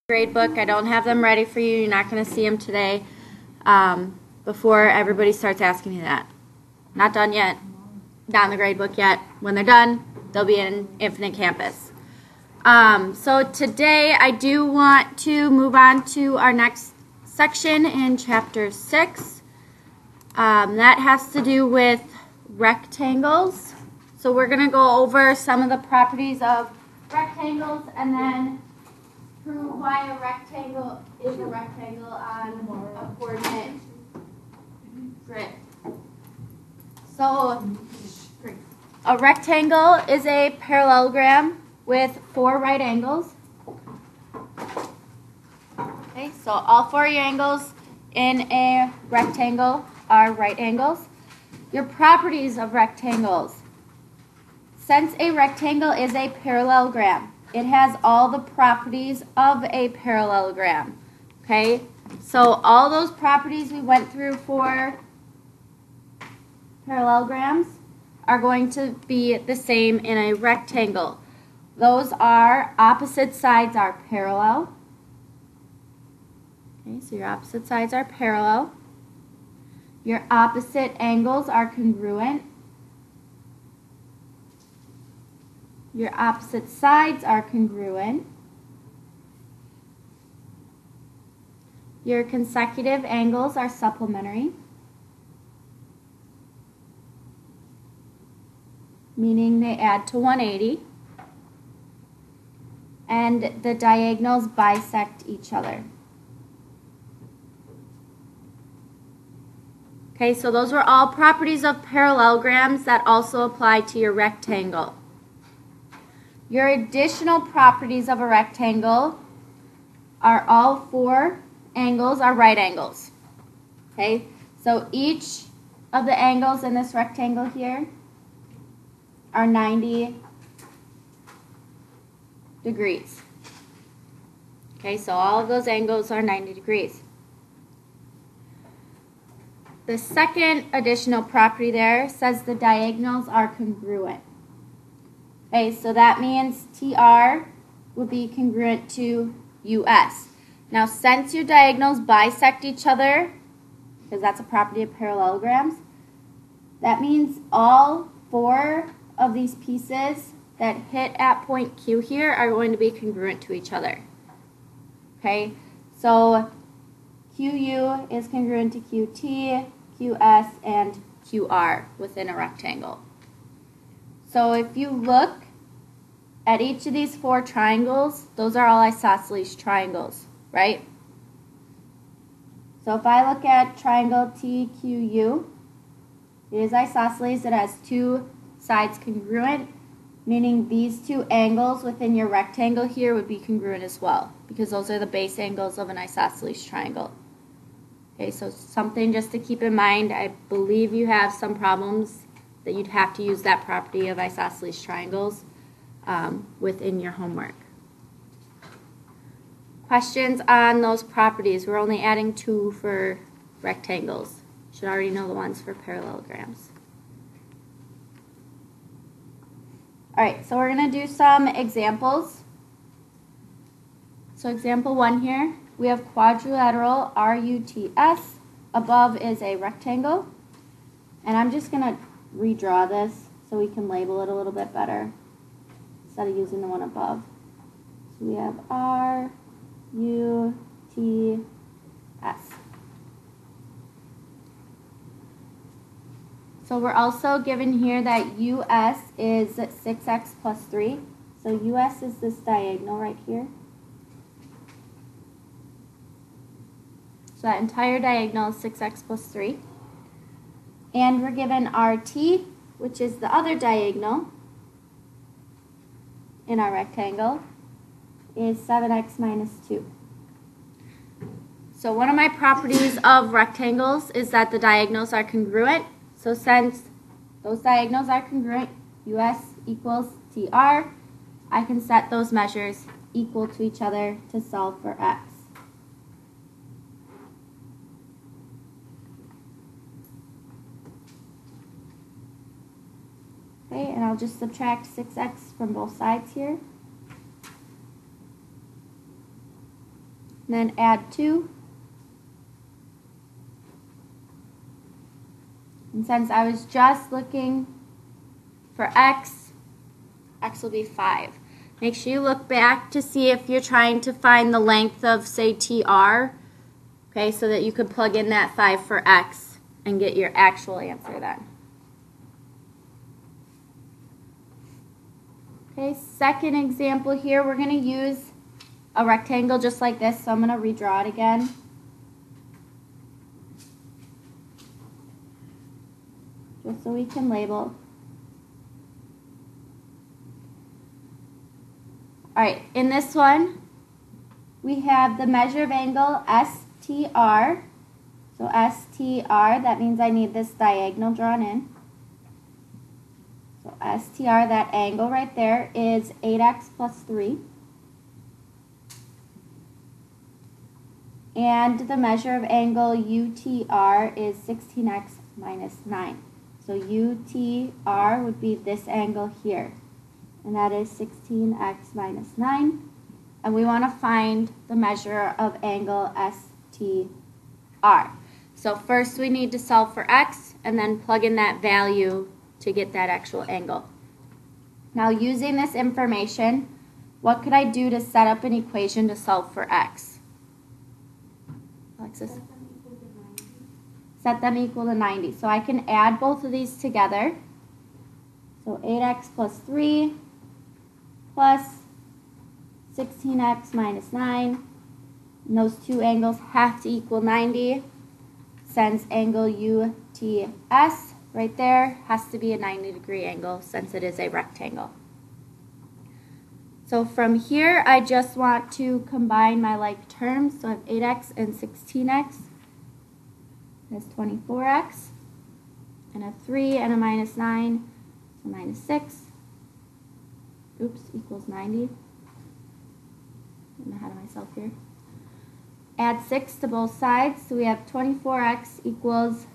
Grade book. I don't have them ready for you. You're not going to see them today before everybody starts asking me that. Not done yet. Not in the grade book yet. When they're done, they'll be in Infinite Campus. So today I do want to move on to our next section in Chapter 6. That has to do with rectangles. So we're going to go over some of the properties of rectangles and then prove why a rectangle is a rectangle on a coordinate grid. So a rectangle is a parallelogram with 4 right angles. Okay, so all 4 angles in a rectangle are right angles. Your properties of rectangles. Since a rectangle is a parallelogram, it has all the properties of a parallelogram. Okay, so all those properties we went through for parallelograms are going to be the same in a rectangle. Those are opposite sides are parallel. Okay, so your opposite sides are parallel. Your opposite angles are congruent. Your opposite sides are congruent. Your consecutive angles are supplementary, meaning they add to 180. And the diagonals bisect each other. Okay, so those were all properties of parallelograms that also apply to your rectangle. Your additional properties of a rectangle are all 4 angles are right angles. Okay, so each of the angles in this rectangle here are 90 degrees. Okay, so all of those angles are 90 degrees. The second additional property there says the diagonals are congruent. Okay, so that means TR would be congruent to US. Now, since your diagonals bisect each other, because that's a property of parallelograms, that means all 4 of these pieces that hit at point Q here are going to be congruent to each other. Okay, so QU is congruent to QT, QS, and QR within a rectangle. So if you look at each of these 4 triangles, those are all isosceles triangles, right? So if I look at triangle TQU, it is isosceles. It has 2 sides congruent, meaning these 2 angles within your rectangle here would be congruent as well, because those are the base angles of an isosceles triangle. Okay, so something just to keep in mind. I believe you have some problems that you'd have to use that property of isosceles triangles within your homework. Questions on those properties? We're only adding 2 for rectangles. You should already know the ones for parallelograms. Alright, so we're going to do some examples. So example 1 here, we have quadrilateral RUTS. Above is a rectangle. And I'm just going to redraw this so we can label it a little bit better instead of using the one above. So we have RUTS. So we're also given here that US is 6x plus 3. So US is this diagonal right here. So that entire diagonal is 6x plus 3. And we're given RT, which is the other diagonal in our rectangle, is 7x minus 2. So one of my properties of rectangles is that the diagonals are congruent. So since those diagonals are congruent, US equals TR, I can set those measures equal to each other to solve for x. Okay, and I'll just subtract 6x from both sides here. and then add 2. And since I was just looking for x, x will be 5. Make sure you look back to see if you're trying to find the length of, say, TR, okay, so that you could plug in that 5 for x and get your actual answer then. Okay, second example here, we're going to use a rectangle just like this, so I'm going to redraw it again. Just so we can label. Alright, in this one, we have the measure of angle STR. So STR, that means I need this diagonal drawn in. So STR, that angle right there, is 8x plus 3. And the measure of angle UTR is 16x minus 9. So UTR would be this angle here. And that is 16x minus 9. And we want to find the measure of angle STR. So first we need to solve for x and then plug in that value to get that actual angle. Now using this information, what could I do to set up an equation to solve for x? Alexis? Set them equal to 90. So I can add both of these together. So 8x plus 3 plus 16x minus 9. And those two angles have to equal 90. Since angle UTS right there has to be a 90-degree angle since it is a rectangle. So from here, I just want to combine my like terms. So I have 8x and 16x. That's 24x. And a 3 and a minus 9. So minus 6. Oops, equals 90. I'm ahead of myself here. Add 6 to both sides. So we have 24x equals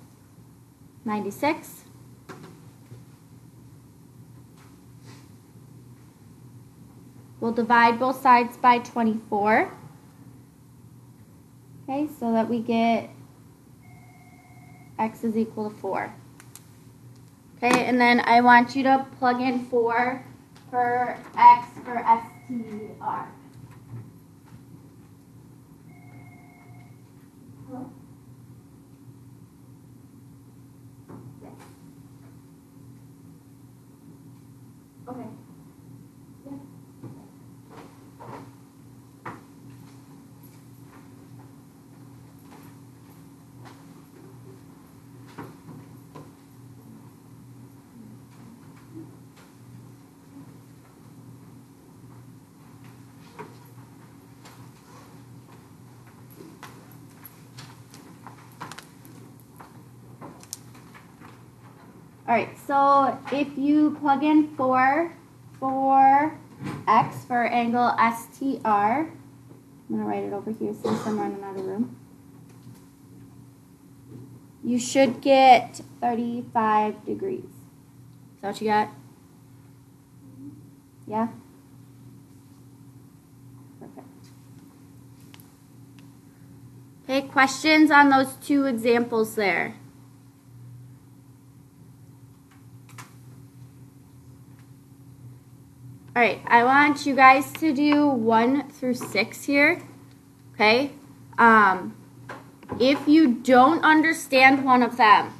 96. We'll divide both sides by 24. Okay, so that we get x is equal to 4. Okay, and then I want you to plug in 4 for x for STR. Hello? Yes. Okay. Yeah. Alright, so if you plug in 4 for x for angle STR, I'm going to write it over here since I'm in another room, you should get 35 degrees. Is that what you got? Yeah? Perfect. Okay, questions on those two examples there? Alright, I want you guys to do 1 through 6 here, okay? If you don't understand one of them,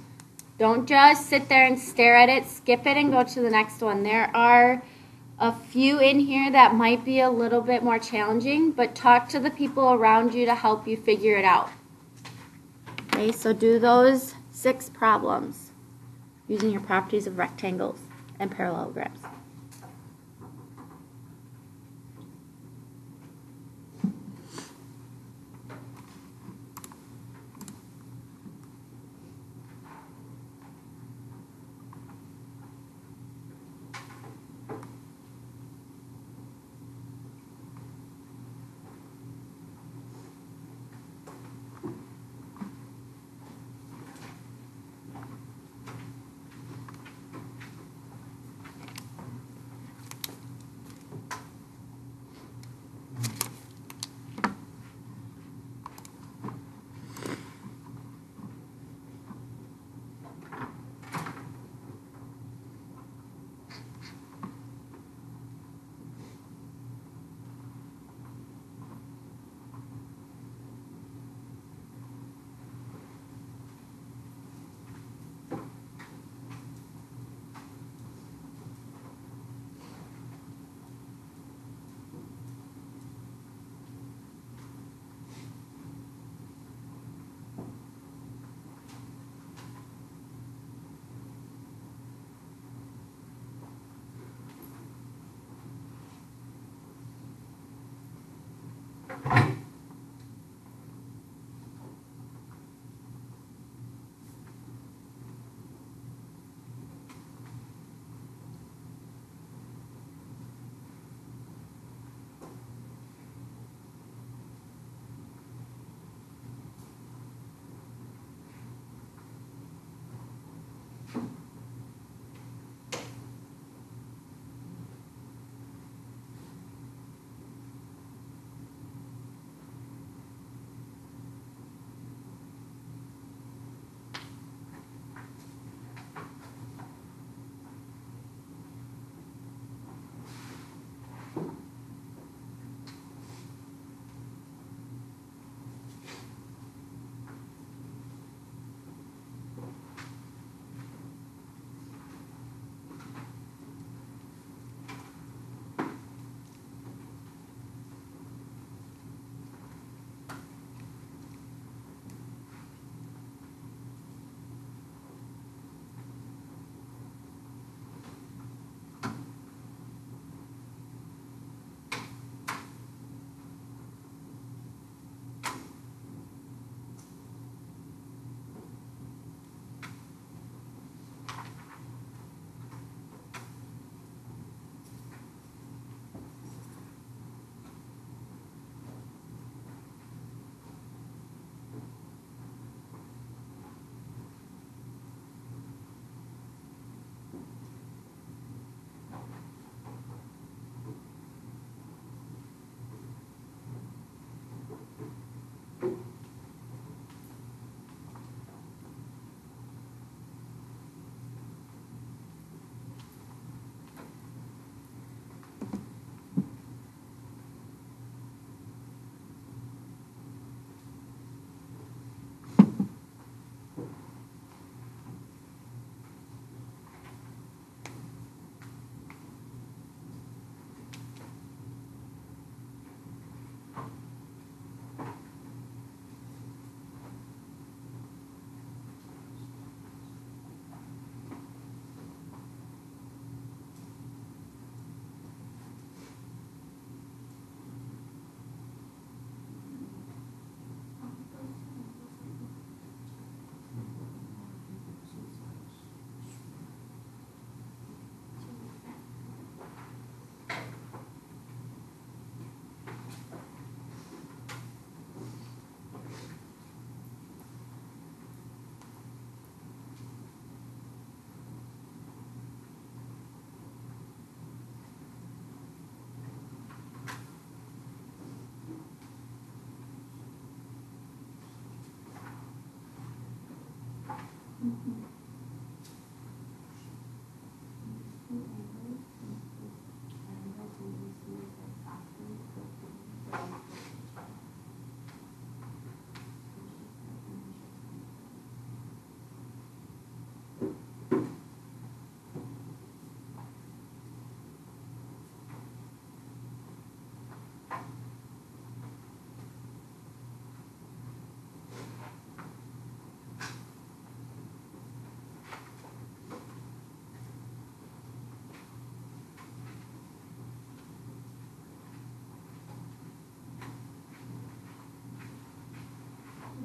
don't just sit there and stare at it, skip it and go to the next one. There are a few in here that might be a little bit more challenging, but talk to the people around you to help you figure it out. Okay, so do those 6 problems using your properties of rectangles and parallelograms. If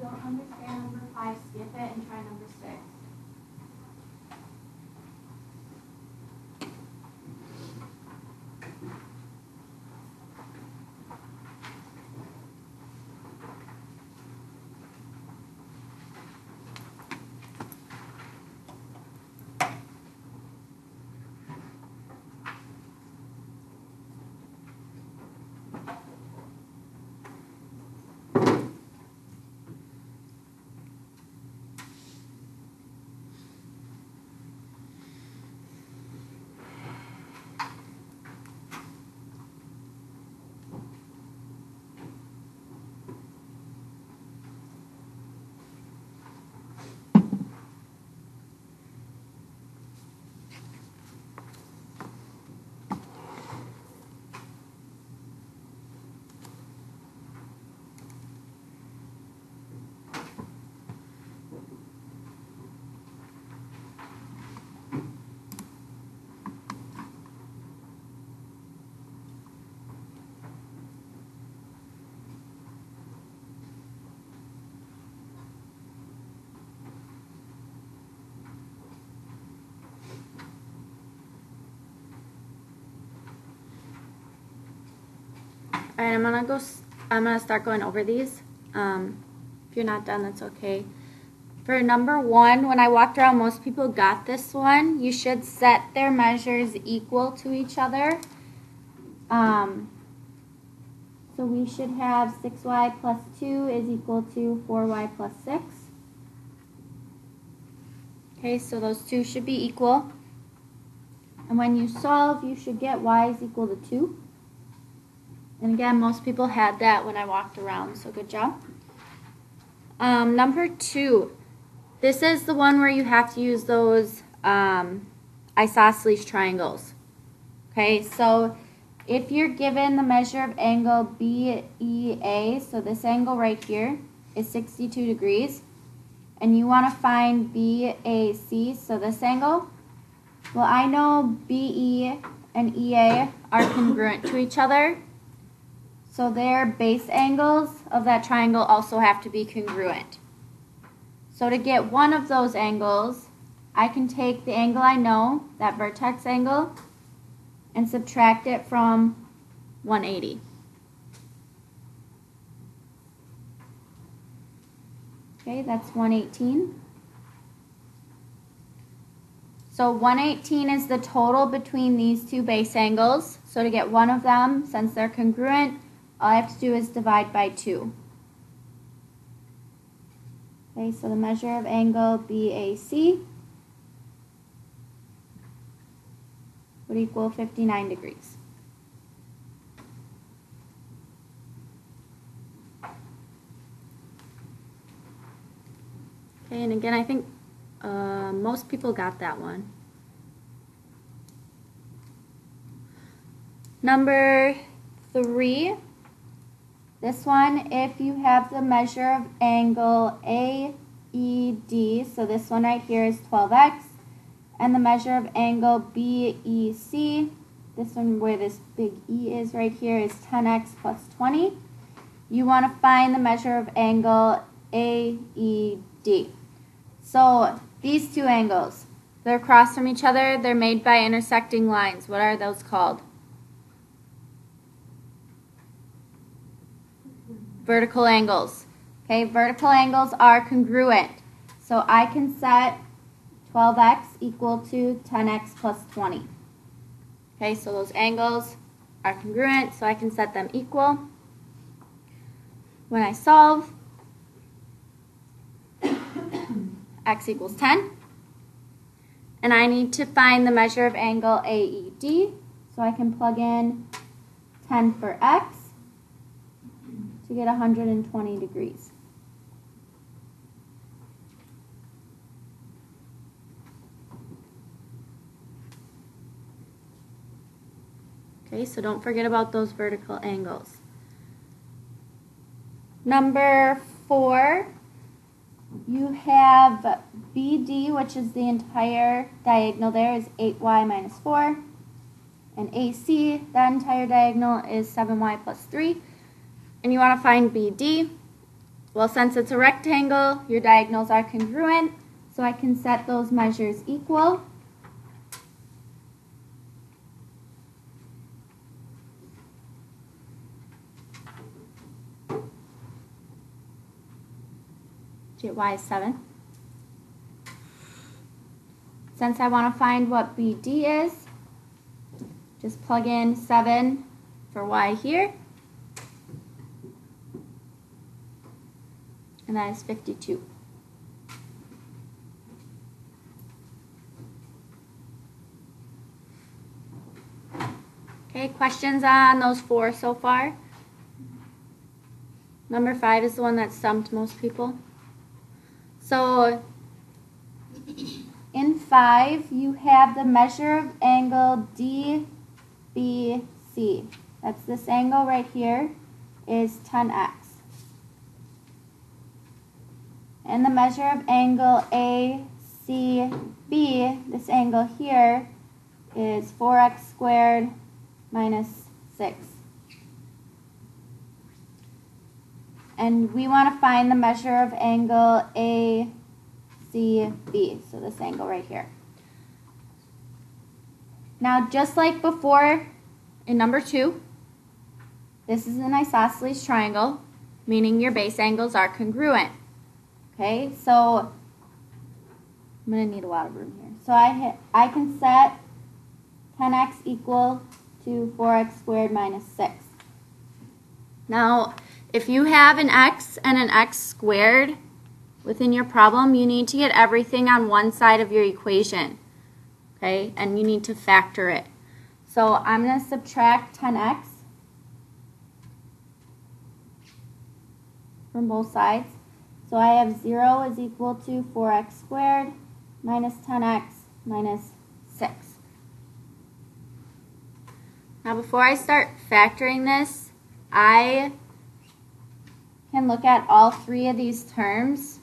you don't understand number 5, skip it and try number 6. All right, I'm gonna start going over these. If you're not done, that's okay. For number 1, when I walked around, most people got this one. You should set their measures equal to each other. So we should have 6y plus 2 is equal to 4y plus 6. Okay, so those two should be equal. And when you solve, you should get y is equal to 2. And again, most people had that when I walked around, so good job. Number 2, this is the one where you have to use those isosceles triangles. Okay, so if you're given the measure of angle BEA, so this angle right here is 62 degrees, and you want to find BAC, so this angle, well, I know BE and EA are congruent to each other. So their base angles of that triangle also have to be congruent. So to get one of those angles, I can take the angle I know, that vertex angle, and subtract it from 180. Okay, that's 118. So 118 is the total between these two base angles. So to get one of them, since they're congruent, all I have to do is divide by 2. Okay, so the measure of angle BAC would equal 59 degrees. Okay, and again, I think most people got that one. Number 3. This one, if you have the measure of angle AED, so this one right here is 12x, and the measure of angle BEC, this one where this big E is right here, is 10x plus 20. You want to find the measure of angle AED. So these two angles, they're across from each other, they're made by intersecting lines. What are those called? Vertical angles. Okay, vertical angles are congruent. So I can set 12x equal to 10x plus 20. Okay, so those angles are congruent, so I can set them equal. When I solve, x equals 10. and I need to find the measure of angle AED. So I can plug in 10 for x to get 120 degrees. Okay, so don't forget about those vertical angles. Number 4, you have BD, which is the entire diagonal there, is 8y minus 4. And AC, that entire diagonal, is 7y plus 3. And you want to find BD. Well, since it's a rectangle, your diagonals are congruent, so I can set those measures equal. Y is 7. Since I want to find what BD is, just plug in 7 for y here, and that is 52. Okay, questions on those 4 so far? Number 5 is the one that stumped most people. So in 5, you have the measure of angle DBC. That's this angle right here, is 10x. And the measure of angle ACB, this angle here, is 4x squared minus 6. And we want to find the measure of angle ACB, so this angle right here. Now, just like before in number 2, this is an isosceles triangle, meaning your base angles are congruent. Okay, so I'm going to need a lot of room here. So I can set 10x equal to 4x squared minus 6. Now, if you have an x and an x squared within your problem, you need to get everything on one side of your equation, okay? And you need to factor it. So I'm going to subtract 10x from both sides. So I have 0 is equal to 4x squared minus 10x minus 6. Now before I start factoring this, I can look at all 3 of these terms,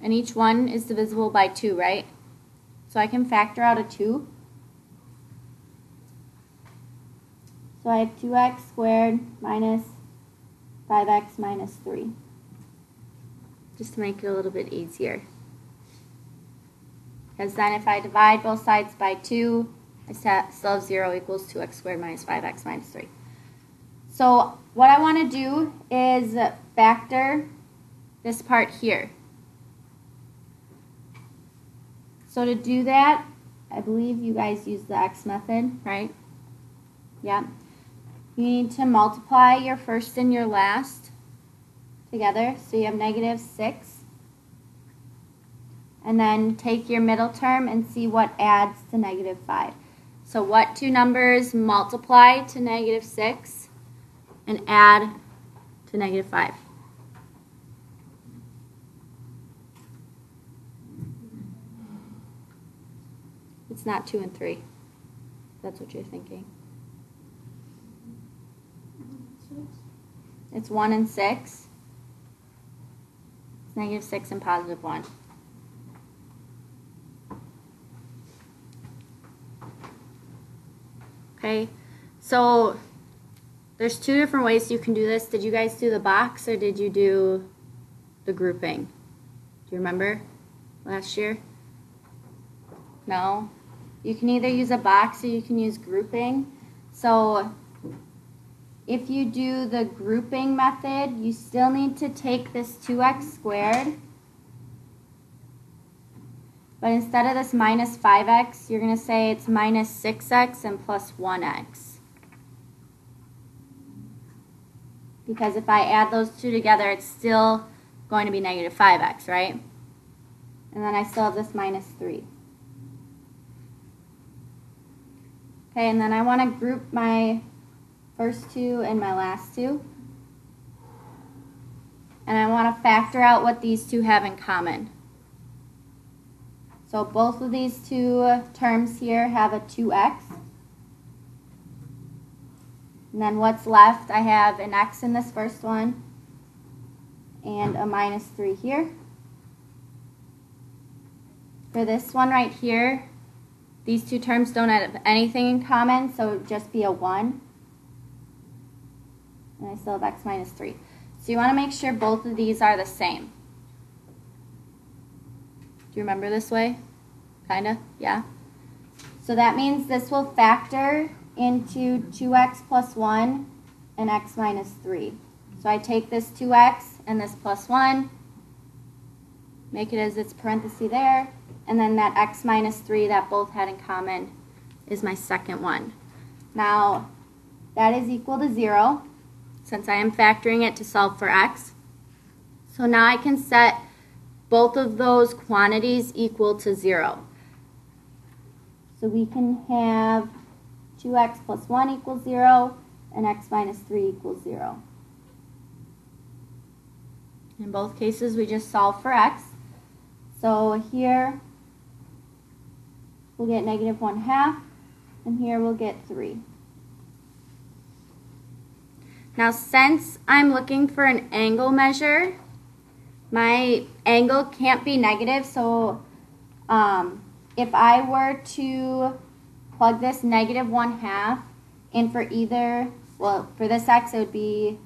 and each one is divisible by 2, right? So I can factor out a 2. So I have 2x squared minus 5x minus 3. Just to make it a little bit easier. Because then if I divide both sides by 2, I still have 0 equals 2x squared minus 5x minus 3. So what I want to do is factor this part here. So to do that, I believe you guys use the x method, right? Yeah. You need to multiply your first and your last together. So you have negative 6. And then take your middle term and see what adds to negative 5. So what 2 numbers multiply to negative 6 and add to negative 5? It's not 2 and 3. That's what you're thinking. It's 1 and 6. It's negative 6 and positive 1. Okay, so there's 2 different ways you can do this. Did you guys do the box or did you do the grouping? Do you remember last year? No? You can either use a box or you can use grouping. So if you do the grouping method, you still need to take this 2x squared. But instead of this minus 5x, you're going to say it's minus 6x and plus 1x. Because if I add those 2 together, it's still going to be negative 5x, right? And then I still have this minus 3. Okay, and then I want to group my first two and my last two. And I want to factor out what these two have in common. So both of these two terms here have a 2x. And then what's left, I have an x in this first one and a -3 here. For this one right here, these two terms don't have anything in common, so it would just be a 1. And I still have x -3. So you want to make sure both of these are the same. Do you remember this way? Kinda? Yeah? So that means this will factor into 2x plus 1 and x -3. So I take this 2x and this plus 1, make it as its parenthesis there, and then that x -3 that both had in common is my second one. Now, that is equal to 0, since I am factoring it to solve for x. So now I can set both of those quantities equal to 0. So we can have 2x plus 1 equals 0, and x -3 equals 0. In both cases, we just solve for x. So here, we'll get -1/2, and here we'll get 3. Now, since I'm looking for an angle measure, my angle can't be negative, so if I were to plug this -1/2 in for either, well, for this x it would be,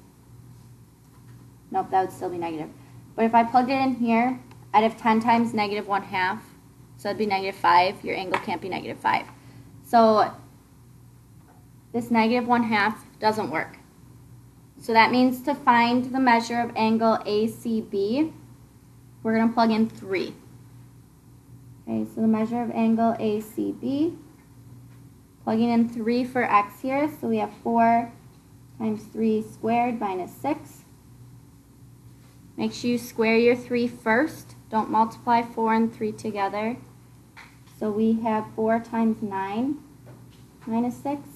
nope, that would still be negative. But if I plugged it in here, I'd have 10 times -1/2, so that'd be -5. Your angle can't be -5. So this -1/2 doesn't work. So that means to find the measure of angle ACB, we're going to plug in 3. Okay, so the measure of angle ACB, plugging in 3 for x here, so we have 4 times 3 squared minus 6. Make sure you square your 3 first. Don't multiply 4 and 3 together. So we have 4 times 9 minus 6.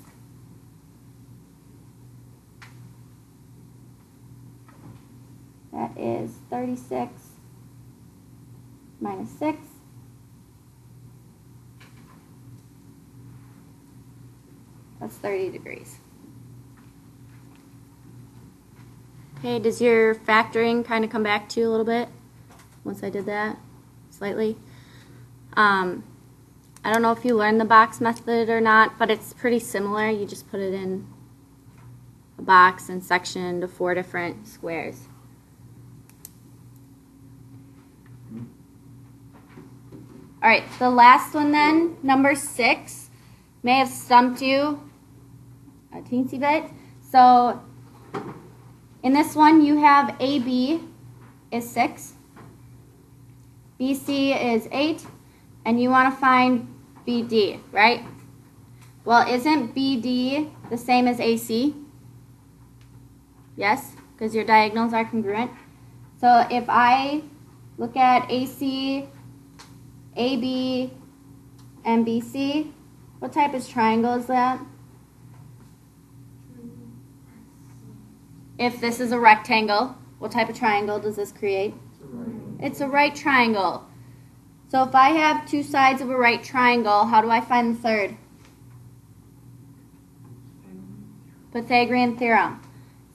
That is 36 minus 6. That's 30 degrees. Okay, does your factoring kind of come back to you a little bit once I did that? Slightly? I don't know if you learned the box method or not, but it's pretty similar. You just put it in a box and section into 4 different squares. All right, the last one then, number 6, may have stumped you a teensy bit. So in this one, you have AB is 6, BC is 8, and you want to find BD, right? Well, isn't BD the same as AC? Yes, because your diagonals are congruent. So if I look at AC, AB, and BC, what type of triangle is that? If this is a rectangle, what type of triangle does this create? It's a right triangle. So if I have 2 sides of a right triangle, how do I find the third? Pythagorean theorem.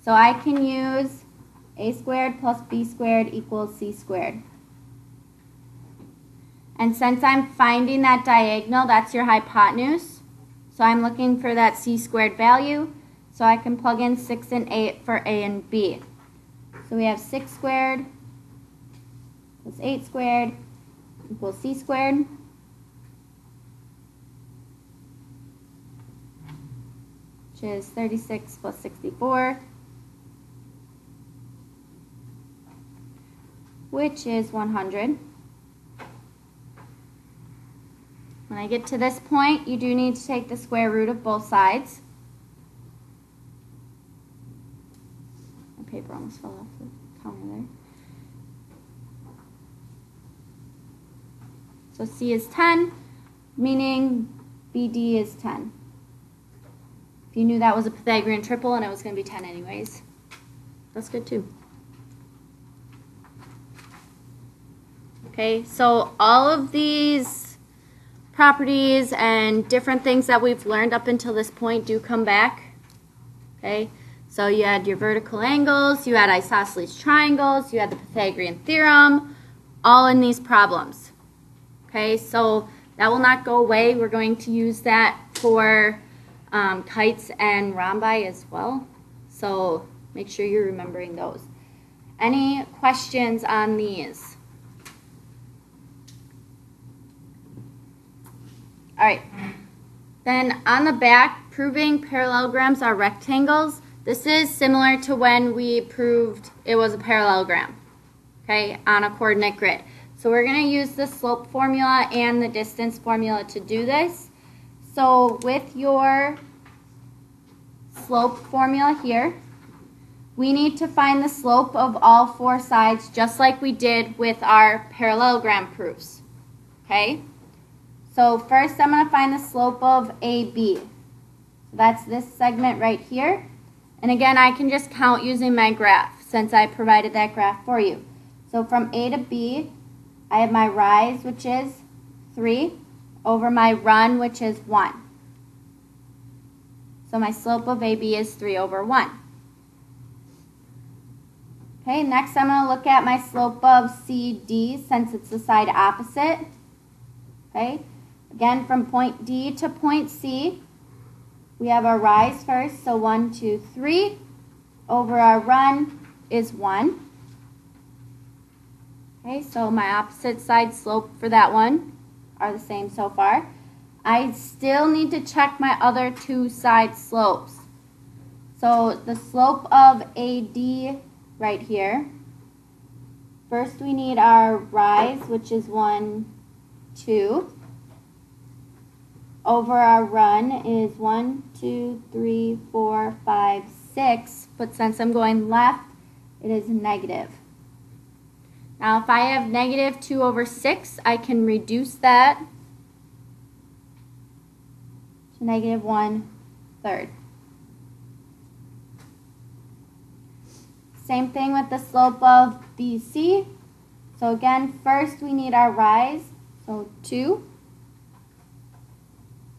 So I can use a squared plus b squared equals c squared. And since I'm finding that diagonal, that's your hypotenuse. So I'm looking for that c squared value. So I can plug in 6 and 8 for a and b. So we have 6 squared plus 8 squared equals c squared. Which is 36 plus 64. Which is 100. When I get to this point, you do need to take the square root of both sides. My paper almost fell off the counter there. So C is 10, meaning BD is 10. If you knew that was a Pythagorean triple and it was going to be 10 anyways, that's good too. Okay, so all of these properties and different things that we've learned up until this point do come back. Okay, so you had your vertical angles, you had isosceles triangles, you had the Pythagorean theorem, all in these problems. Okay, so that will not go away. We're going to use that for kites and rhombi as well. So make sure you're remembering those. Any questions on these? All right. Then on the back, proving parallelograms are rectangles. This is similar to when we proved it was a parallelogram, okay, on a coordinate grid. So we're going to use the slope formula and the distance formula to do this. So with your slope formula here, we need to find the slope of all four sides just like we did with our parallelogram proofs. Okay? So first I'm going to find the slope of AB. So that's this segment right here. And again, I can just count using my graph since I provided that graph for you. So from A to B, I have my rise, which is 3, over my run, which is 1. So my slope of AB is 3 over 1. Okay, next I'm going to look at my slope of CD since it's the side opposite. Okay, again from point D to point C, we have our rise first, so 1, 2, 3, over our run is 1. Okay, so my opposite side slope for that one are the same so far. I still need to check my other two side slopes. So the slope of AD right here. First we need our rise, which is 1, 2. Over our run is 1, 2, 3, 4, 5, 6. But since I'm going left, it is negative. Now, if I have negative 2 over 6, I can reduce that to negative 1/3. Same thing with the slope of BC. So again, first we need our rise, so 2.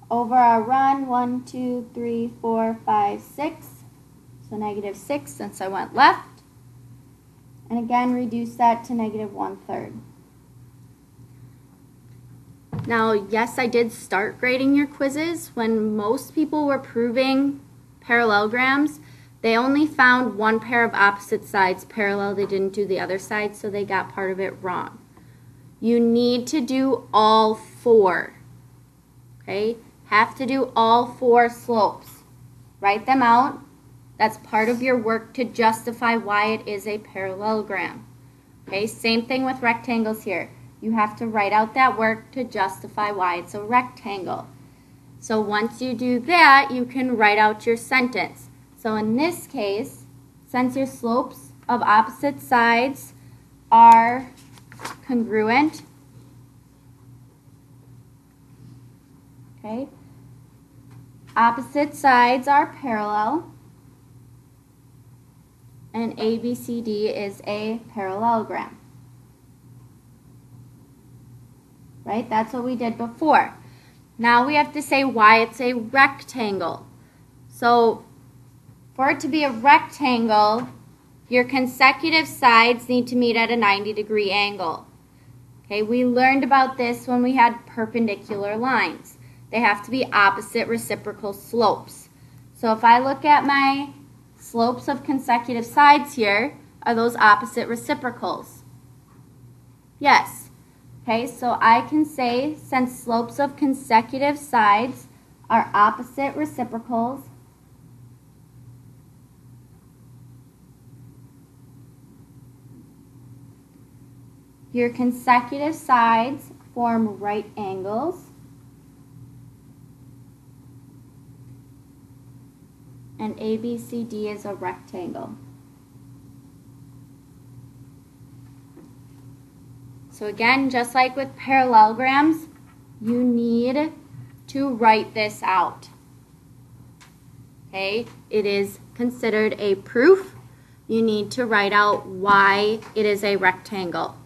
Over our run, 1, 2, 3, 4, 5, 6. So negative 6 since I went left. And again, reduce that to negative 1/3. Now, yes, I did start grading your quizzes. When most people were proving parallelograms, they only found one pair of opposite sides parallel. They didn't do the other side, so they got part of it wrong. You need to do all four. Okay? Have to do all four slopes. Write them out. That's part of your work to justify why it is a parallelogram. Okay, same thing with rectangles here. You have to write out that work to justify why it's a rectangle. So once you do that, you can write out your sentence. So in this case, since your slopes of opposite sides are congruent, okay, opposite sides are parallel, and ABCD is a parallelogram. Right? That's what we did before. Now we have to say why it's a rectangle. So for it to be a rectangle, your consecutive sides need to meet at a 90-degree angle. Okay, we learned about this when we had perpendicular lines. They have to be opposite reciprocal slopes. So if I look at my slopes of consecutive sides here, are those opposite reciprocals? Yes. Okay, so I can say since slopes of consecutive sides are opposite reciprocals, your consecutive sides form right angles, and ABCD is a rectangle. So again, just like with parallelograms, you need to write this out. Okay, it is considered a proof. You need to write out why it is a rectangle.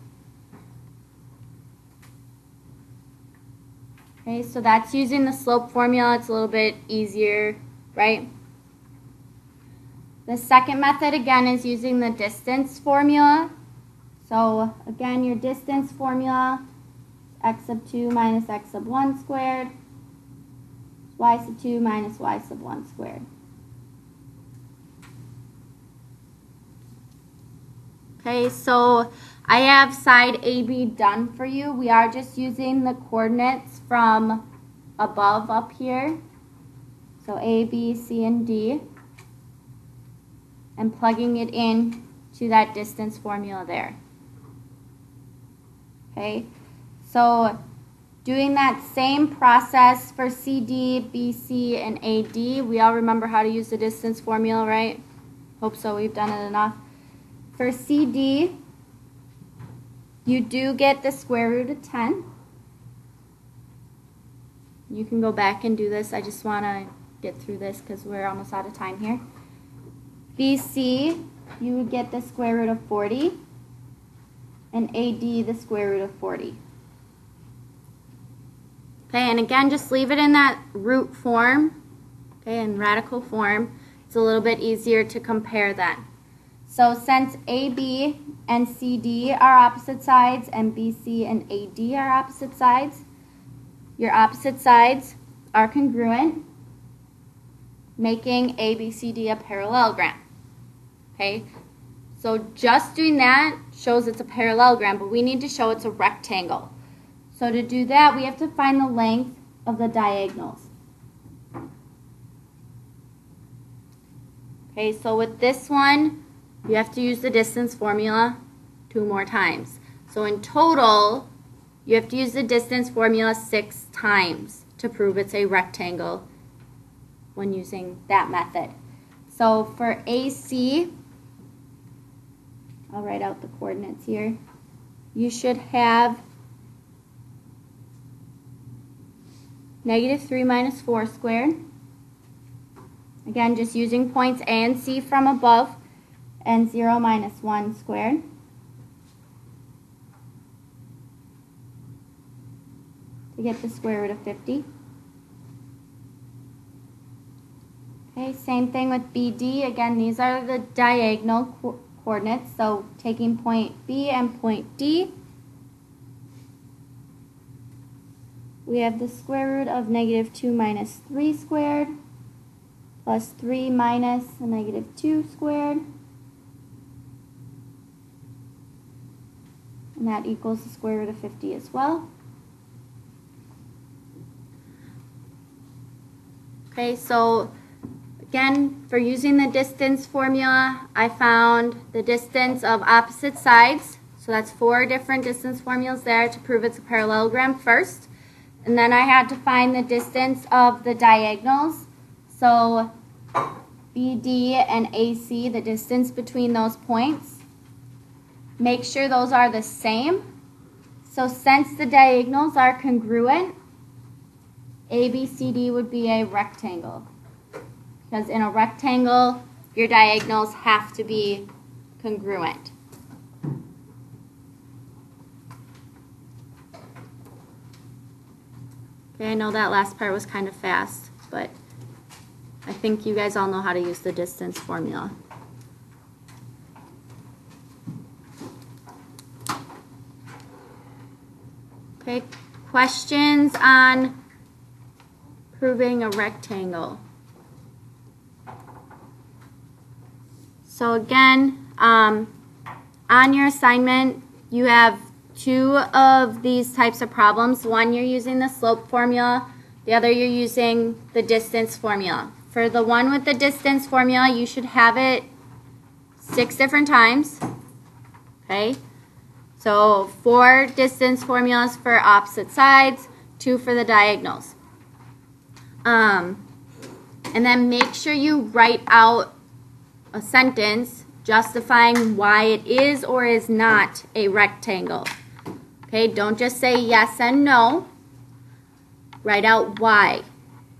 Okay, so that's using the slope formula. It's a little bit easier, right? The second method, again, is using the distance formula. So, again, your distance formula, x sub 2 minus x sub 1 squared, y sub 2 minus y sub 1 squared. Okay, so I have side AB done for you. We are just using the coordinates from above up here. So A, B, C, and D. And plugging it in to that distance formula there. Okay, so doing that same process for CD, BC, and AD. We all remember how to use the distance formula, right? Hope so, we've done it enough. For CD, you do get the square root of 10. You can go back and do this. I just want to get through this because we're almost out of time here. BC, you would get the square root of 40. And AD, the square root of 40. Okay, and again, just leave it in that root form, okay, in radical form. It's a little bit easier to compare then. So since AB and CD are opposite sides and BC and AD are opposite sides, your opposite sides are congruent, making ABCD a parallelogram. Okay, so just doing that shows it's a parallelogram, but we need to show it's a rectangle. So to do that, we have to find the length of the diagonals. Okay, so with this one, you have to use the distance formula 2 more times. So in total, you have to use the distance formula 6 times to prove it's a rectangle when using that method. So for AC, I'll write out the coordinates here. You should have -3 minus 4 squared. Again, just using points A and C from above, and 0 minus 1 squared. To get the square root of 50. Okay, same thing with BD. Again, these are the diagonal coordinates. So taking point B and point D, we have the square root of -2 minus 3 squared plus 3 minus a -2 squared. And that equals the square root of 50 as well. Okay, so again, for using the distance formula, I found the distance of opposite sides. So that's 4 different distance formulas there to prove it's a parallelogram first. And then I had to find the distance of the diagonals. So BD and AC, the distance between those points. Make sure those are the same. So since the diagonals are congruent, ABCD would be a rectangle. Because in a rectangle, your diagonals have to be congruent. Okay, I know that last part was kind of fast, but I think you guys all know how to use the distance formula. Okay, questions on proving a rectangle? So again, on your assignment, you have 2 of these types of problems. One, you're using the slope formula. The other, you're using the distance formula. For the one with the distance formula, you should have it 6 different times. Okay? So 4 distance formulas for opposite sides, 2 for the diagonals. And then make sure you write out a sentence justifying why it is or is not a rectangle. Okay, don't just say yes and no. Write out why.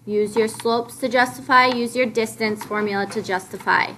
Use your slopes to justify, use your distance formula to justify.